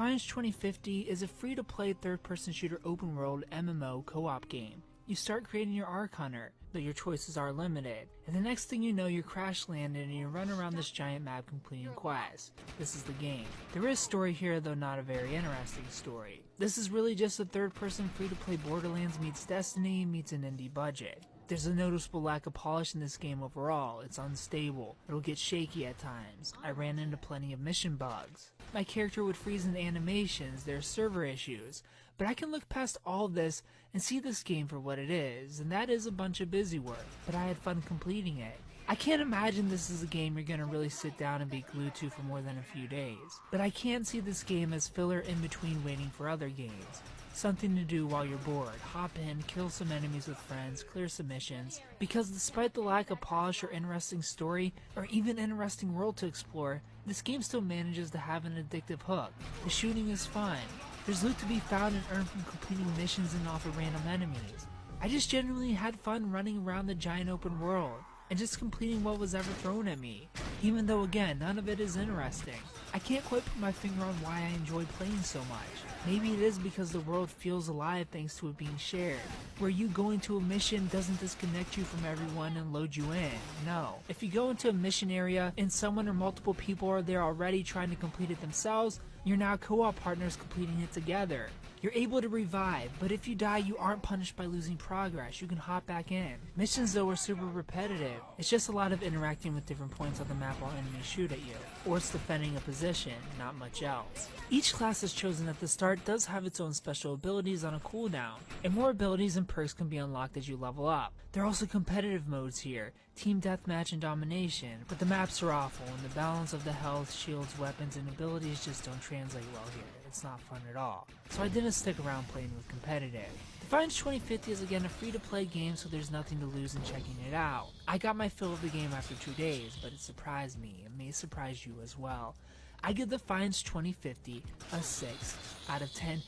Defiance 2050 is a free-to-play third-person shooter open-world MMO co-op game. You start creating your Ark Hunter, but your choices are limited, and the next thing you know you're crash landed and you run around this giant map completing quests. This is the game. There is story here, though not a very interesting story. This is really just a third-person free-to-play Borderlands meets Destiny meets an indie budget. There's a noticeable lack of polish in this game overall. It's unstable. It'll get shaky at times. I ran into plenty of mission bugs. My character would freeze in animations, there's server issues. But I can look past all this and see this game for what it is, and that is a bunch of busy work, but I had fun completing it. I can't imagine this is a game you're gonna really sit down and be glued to for more than a few days. But I can see this game as filler in between waiting for other games. Something to do while you're bored. Hop in, kill some enemies with friends, clear some missions. Because despite the lack of polish or interesting story, or even interesting world to explore, this game still manages to have an addictive hook. The shooting is fun. There's loot to be found and earned from completing missions and off of random enemies. I just genuinely had fun running around the giant open world, and just completing what was ever thrown at me. Even though again, none of it is interesting. I can't quite put my finger on why I enjoy playing so much. Maybe it is because the world feels alive thanks to it being shared. Where you going to a mission doesn't disconnect you from everyone and load you in. No. If you go into a mission area and someone or multiple people are there already trying to complete it themselves, you're now co-op partners completing it together. You're able to revive, but if you die you aren't punished by losing progress, you can hop back in. Missions though are super repetitive. It's just a lot of interacting with different points on the map while enemies shoot at you. Or it's defending a position, not much else. Each class is chosen at the start does have its own special abilities on a cooldown, and more abilities and perks can be unlocked as you level up. There are also competitive modes here, team deathmatch and domination, but the maps are awful and the balance of the health, shields, weapons, and abilities just don't translate well here. It's not fun at all. So I didn't stick around playing with competitive. Defiance 2050 is again a free-to-play game, so there's nothing to lose in checking it out. I got my fill of the game after 2 days, but it surprised me. It may surprise you as well. I give Defiance 2050 a 6 out of 10